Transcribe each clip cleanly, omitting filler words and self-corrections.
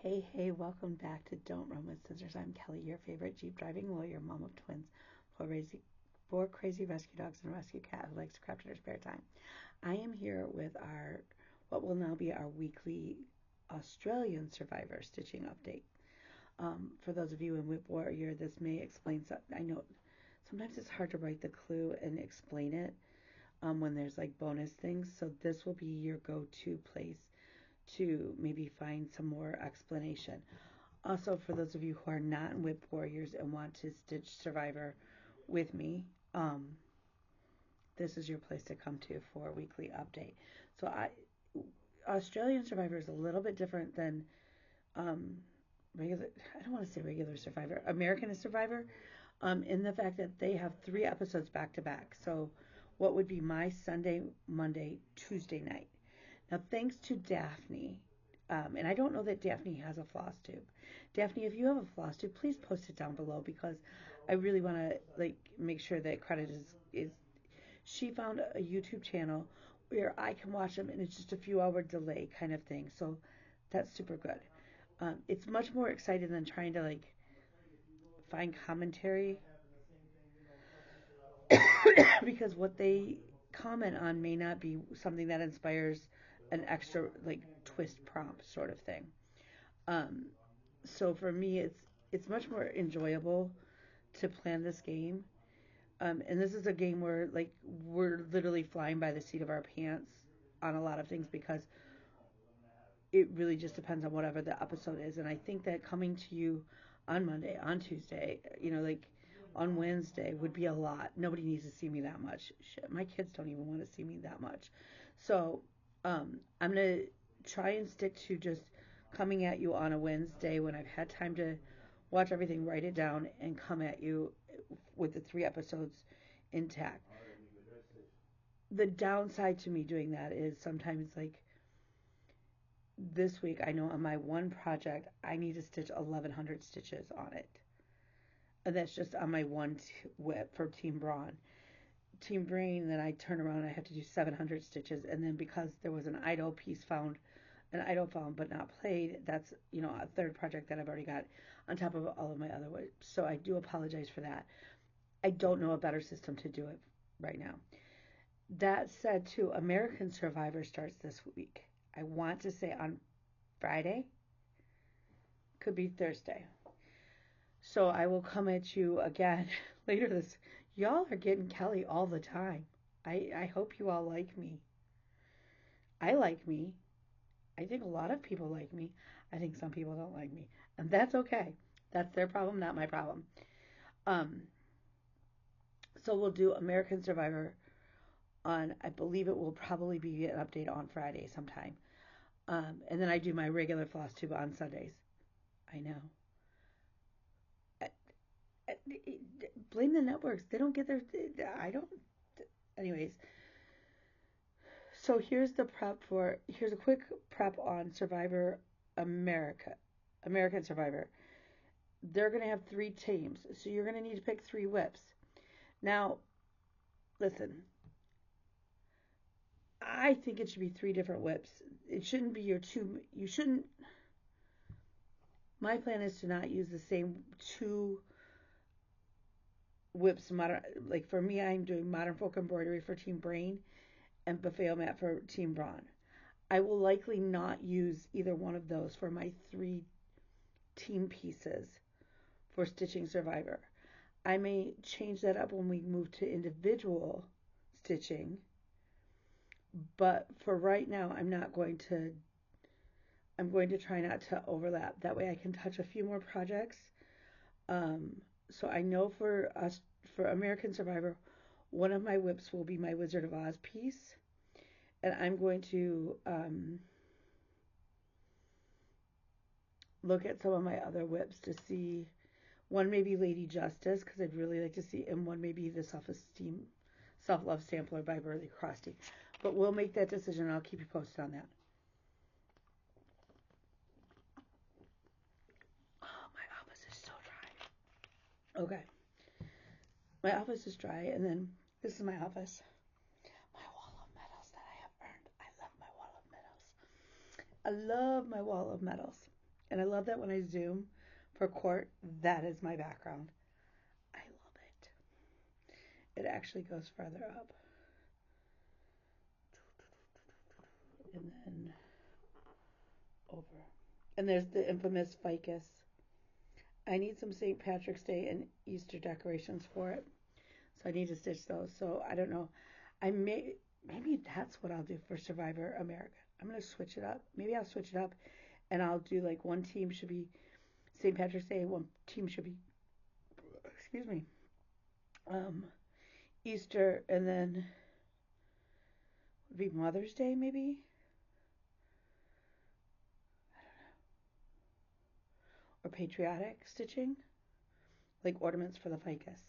Hey, welcome back to Don't Run with Scissors. I'm Kelly, your favorite Jeep driving lawyer, mom of twins, four crazy rescue dogs, and a rescue cat who likes to craft in her spare time. I am here with what will now be our weekly Australian Survivor stitching update. For those of you in Whip Warrior, this may explain something. I know sometimes it's hard to write the clue and explain it when there's like bonus things, so this will be your go-to place to maybe find some more explanation. Also, for those of you who are not in Whip Warriors and want to stitch Survivor with me, this is your place to come to for a weekly update. So, Australian Survivor is a little bit different than regular. I don't want to say regular Survivor. American Survivor, in the fact that they have 3 episodes back to back. So, what would be my Sunday, Monday, Tuesday night? Now, thanks to Daphne, and I don't know that Daphne has a floss tube. Daphne, if you have a floss tube, please post it down below because I really want to make sure that credit is. She found a YouTube channel where I can watch them, and it's just a few hour delay kind of thing. So that's super good. It's much more exciting than trying to find commentary because what they comment on may not be something that inspires an extra twist prompt sort of thing. Um, so for me, it's much more enjoyable to plan this game. And this is a game where we're literally flying by the seat of our pants on a lot of things because it really just depends on whatever the episode is. And I think that coming to you on Monday, on Tuesday, on Wednesday would be a lot. Nobody needs to see me that much. Shit, my kids don't even want to see me that much. So I'm going to try and stick to just coming at you on a Wednesday when I've had time to watch everything, write it down, and come at you with the 3 episodes intact. The downside to me doing that is sometimes this week I know on my one project I need to stitch 1100 stitches on it. And that's just on my one whip for Team Brawn. Team Brain, then I turn around and I have to do 700 stitches. And then because there was an idle piece found, an idle found but not played, that's, a third project that I've already got on top of all of my other whips. So I do apologize for that. I don't know a better system to do it right now. That said, too, American Survivor starts this week. I want to say on Friday. Could be Thursday. So I will come at you again later this. Y'all are getting Kelly all the time. I hope you all like me. I like me. I think a lot of people like me. I think some people don't like me. And that's okay. That's their problem, not my problem. Um, so we'll do American Survivor on, I believe it will probably be an update on Friday sometime. And then I do my regular floss tube on Sundays. I know. I, I, blame the networks. They don't get their. I don't. Anyways, so here's a quick prep on Survivor America, American Survivor. They're gonna have 3 teams, so you're gonna need to pick 3 whips. Now, listen, I think it should be 3 different whips. It shouldn't be your two. You shouldn't. My plan is to not use the same 2 whips. Like for me, I'm doing Modern Folk Embroidery for Team Brain and Buffet Mat for Team Brawn. I will likely not use either one of those for my 3 team pieces for Stitching Survivor. I may change that up when we move to individual stitching, but for right now, I'm going to try not to overlap. That way I can touch a few more projects. So I know for American Survivor, one of my whips will be my Wizard of Oz piece. And I'm going to look at some of my other whips to see. One may be Lady Justice, because I'd really like to see, and one may be the Self-Love Sampler by Burley Crosty. But we'll make that decision, and I'll keep you posted on that. Oh, my office is so dry. Okay. My office is dry, and then this is my office. My wall of medals that I have earned. I love my wall of medals. I love my wall of medals. And I love that when I zoom for court, that is my background. I love it. It actually goes farther up. And then over. And there's the infamous ficus. I need some St. Patrick's Day and Easter decorations for it. So I need to stitch those. So I don't know. Maybe that's what I'll do for Survivor America. I'm gonna switch it up. Maybe I'll switch it up and I'll do like one team should be St. Patrick's Day, one team should be excuse me, um, Easter, and then would be Mother's Day maybe. Or patriotic stitching, like ornaments for the ficus.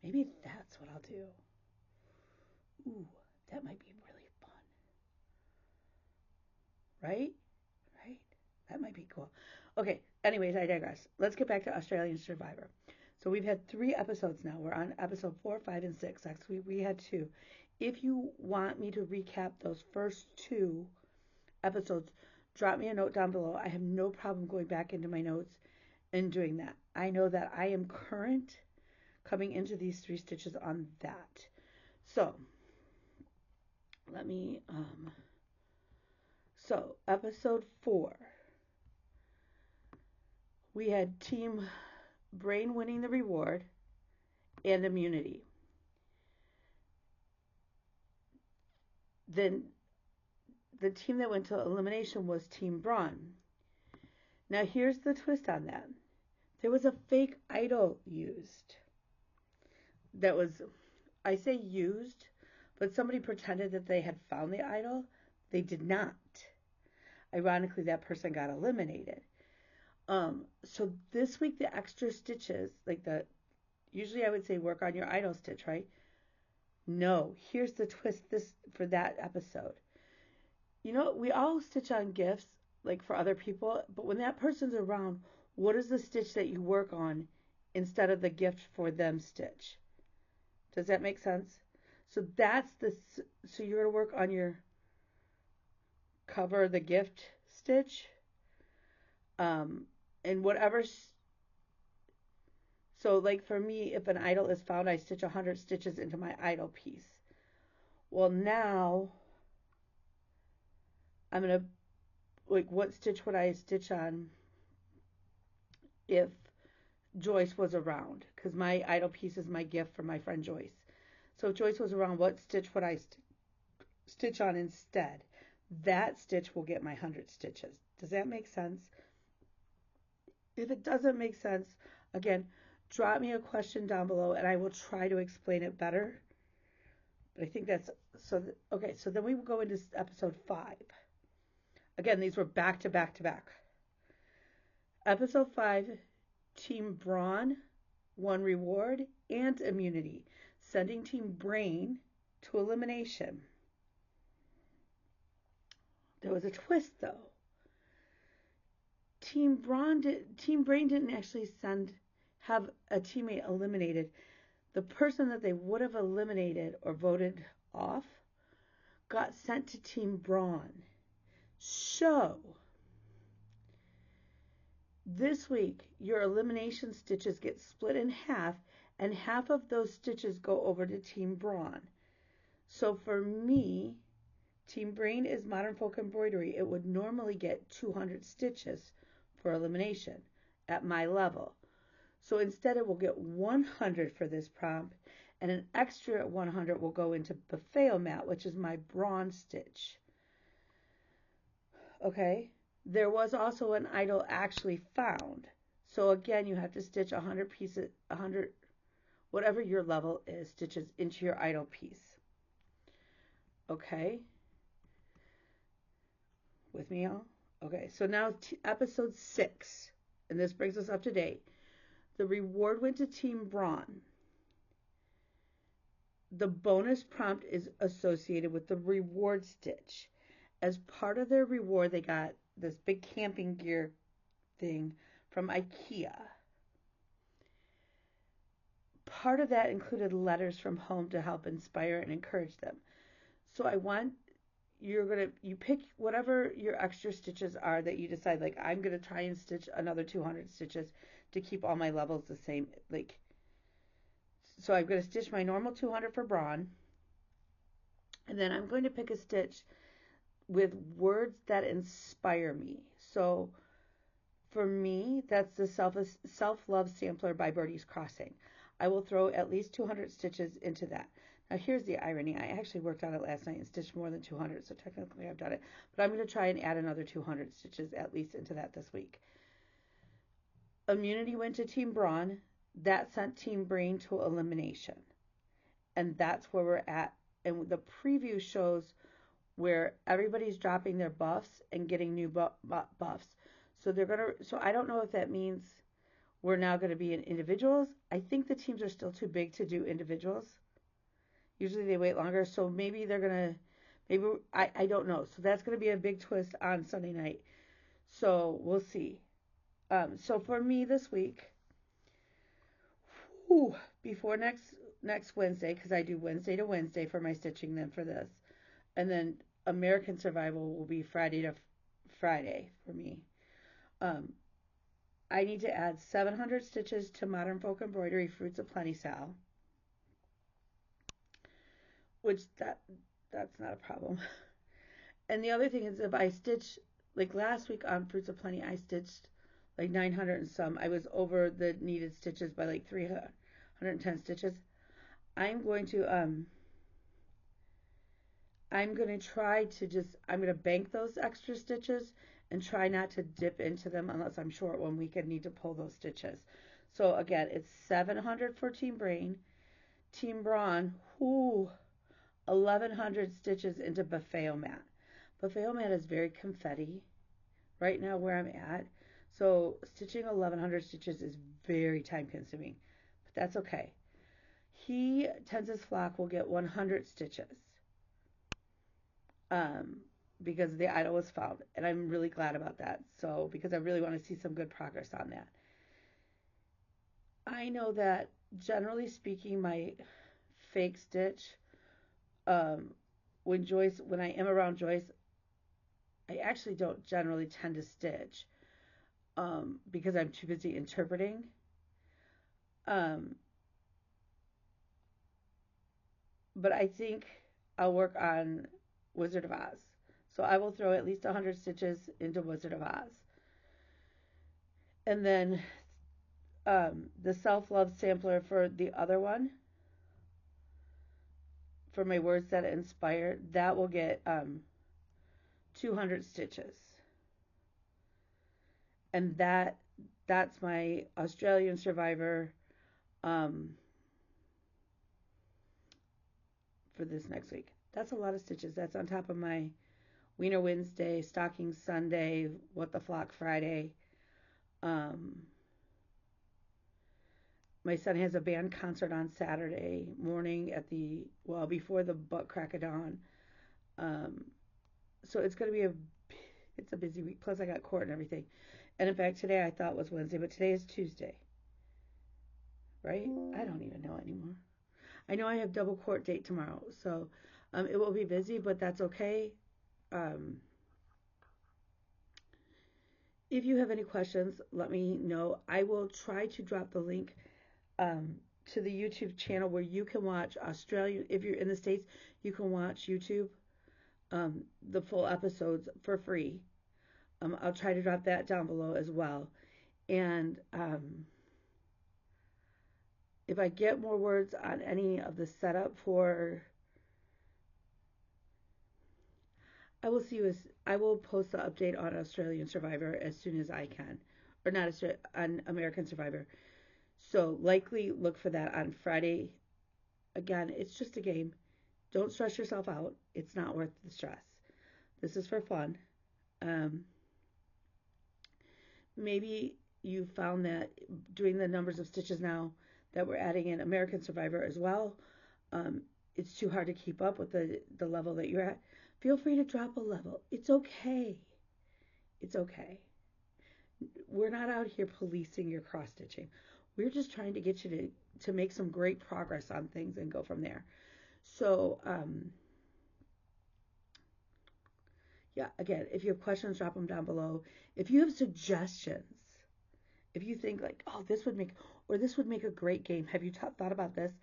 Maybe that's what I'll do. Ooh, that might be really fun. Right? Right? That might be cool. Okay, anyways, I digress. Let's get back to Australian Survivor. So we've had 3 episodes now. We're on episode 4, 5, and 6. Actually, we had 2. If you want me to recap those first 2 episodes, drop me a note down below. I have no problem going back into my notes and doing that. I know that I am current coming into these 3 stitches on that. So, let me, so episode 4, we had Team Brain winning the reward and immunity. Then the team that went to elimination was Team Brawn. Now here's the twist on that. There was a fake idol used. That was, I say used, but somebody pretended that they had found the idol. They did not. Ironically, that person got eliminated. So this week the extra stitches, usually I would say work on your idol stitch, right? No, here's the twist for that episode. You know, we all stitch on gifts, like for other people, but when that person's around, what is the stitch that you work on instead of the gift for them stitch? Does that make sense? So so you're going to work on your cover the gift stitch, and whatever. So like for me, if an idol is found, I stitch 100 stitches into my idol piece. Well, now I'm going to, like, what stitch would I stitch on if Joyce was around? Because my idol piece is my gift for my friend Joyce. So if Joyce was around, what stitch would I stitch on instead? That stitch will get my 100 stitches. Does that make sense? If it doesn't make sense, again, drop me a question down below and I will try to explain it better. But I think that's so. Okay, so then we will go into episode 5. Again, these were back to back to back. Episode 5, Team Brawn won reward and immunity, sending Team Brain to elimination. There was a twist though. Team Brain didn't actually have a teammate eliminated. The person that they would have eliminated or voted off got sent to Team Brawn. So, this week, your elimination stitches get split in half, and half of those stitches go over to Team Brawn. So for me, Team Brain is Modern Folk Embroidery. It would normally get 200 stitches for elimination at my level. So instead it will get 100 for this prompt, and an extra 100 will go into Buffet-O-Mat, which is my bronze stitch. Okay, there was also an idol actually found. So again, you have to stitch 100 pieces, 100, whatever your level is, stitches into your idol piece. Okay, with me all? Okay, so now episode 6, and this brings us up to date. The reward went to Team Brawn. The bonus prompt is associated with the reward stitch. As part of their reward, they got this big camping gear thing from IKEA. Part of that included letters from home to help inspire and encourage them. So I want you pick whatever your extra stitches are that you decide, like I'm gonna try and stitch another 200 stitches to keep all my levels the same. Like, so I'm gonna stitch my normal 200 for brawn, and then I'm going to pick a stitch with words that inspire me. So for me, that's the self love sampler by Birdie's Crossing. I will throw at least 200 stitches into that. Now here's the irony. I actually worked on it last night and stitched more than 200, so technically I've done it. But I'm going to try and add another 200 stitches at least into that this week. Immunity went to Team Brawn. That sent Team Brain to elimination. And that's where we're at. And the preview shows where everybody's dropping their buffs and getting new buffs. So they're gonna. So I don't know if that means we're now going to be in individuals. I think the teams are still too big to do individuals. Usually they wait longer, so maybe they're gonna. Maybe I don't know. So that's going to be a big twist on Sunday night. So we'll see. So for me this week, whew, before next Wednesday, because I do Wednesday to Wednesday for my stitching, then for this, and then American Survival will be Friday to Friday for me. I need to add 700 stitches to Modern Folk Embroidery Fruits of Plenty Sal, which that's not a problem. And the other thing is, if I stitch, like last week on Fruits of Plenty, I stitched like 900 and some. I was over the needed stitches by like 310 stitches. I'm going to I'm going to bank those extra stitches and try not to dip into them unless I'm short one week and need to pull those stitches. So again, it's 700 for Team Brain. Team Brawn, 1100 stitches into Buffet-O-Mat. Buffet-O-Mat is very confetti right now where I'm at. So stitching 1100 stitches is very time consuming, but that's okay. He Tends his flock will get 100 stitches. Um, because the idol was found, and I'm really glad about that. So, because I really want to see some good progress on that. I know that generally speaking, my fake stitch, um, when I am around Joyce, I actually don't generally tend to stitch, because I'm too busy interpreting. Um, but I think I'll work on Wizard of Oz. So I will throw at least 100 stitches into Wizard of Oz. And then the self-love sampler for the other one, for my words that inspire, that will get 200 stitches. And that's my Australian Survivor um, for this next week. That's a lot of stitches. That's on top of my Wiener Wednesday, Stocking Sunday, What the Flock Friday. Um, my son has a band concert on Saturday morning before the butt crack of dawn. Um, so it's a busy week. Plus I got court and everything. And in fact, today I thought was Wednesday, but today is Tuesday. Right? I don't even know anymore. I know I have double court date tomorrow, so it will be busy, but that's okay. Um, if you have any questions, let me know. I will try to drop the link um, to the YouTube channel where you can watch Australia. If you're in the States, you can watch YouTube, the full episodes for free. I'll try to drop that down below as well. And if I get more words on any of the setup I will post the update on Australian Survivor as soon as I can, or not on American Survivor. So likely look for that on Friday. Again, it's just a game. Don't stress yourself out. It's not worth the stress. This is for fun. Um, Maybe you found that doing the numbers of stitches now that we're adding in American Survivor as well, it's too hard to keep up with the level that you're at. Feel free to drop a level. It's okay. It's okay. We're not out here policing your cross stitching. We're just trying to get you to make some great progress on things and go from there. So Yeah, again, if you have questions, drop them down below. If you have suggestions, if you think like, oh, this would make a great game. Have you thought about this?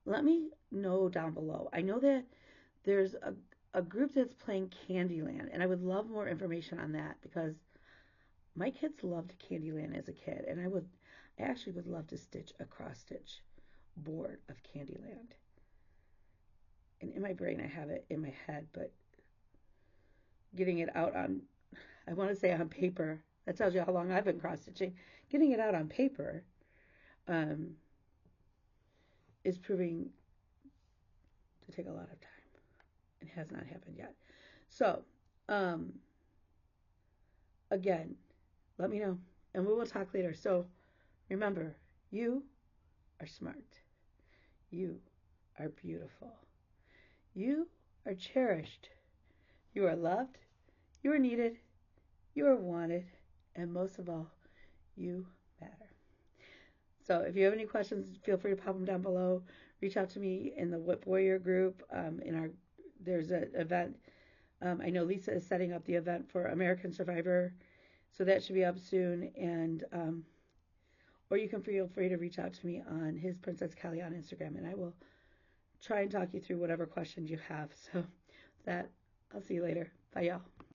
Let me know down below. I know that there's a group that's playing Candyland, and I would love more information on that because my kids loved Candyland as a kid, and I actually would love to stitch a cross stitch board of Candyland. And in my brain, I have it in my head, but getting it out on, I want to say on paper, that tells you how long I've been cross stitching. Getting it out on paper um, is proving to take a lot of time. It has not happened yet. So, um, again, let me know, and we will talk later. So, remember, you are smart. You are beautiful. You are cherished. You are loved. You are needed. You are wanted. And most of all, you matter. So if you have any questions, feel free to pop them down below. Reach out to me in the Whip Warrior group. There's an event. I know Lisa is setting up the event for American Survivor, so that should be up soon. And or you can feel free to reach out to me on his Princess Kelly on Instagram, and I will try and talk you through whatever questions you have. So that I'll see you later. Bye, y'all.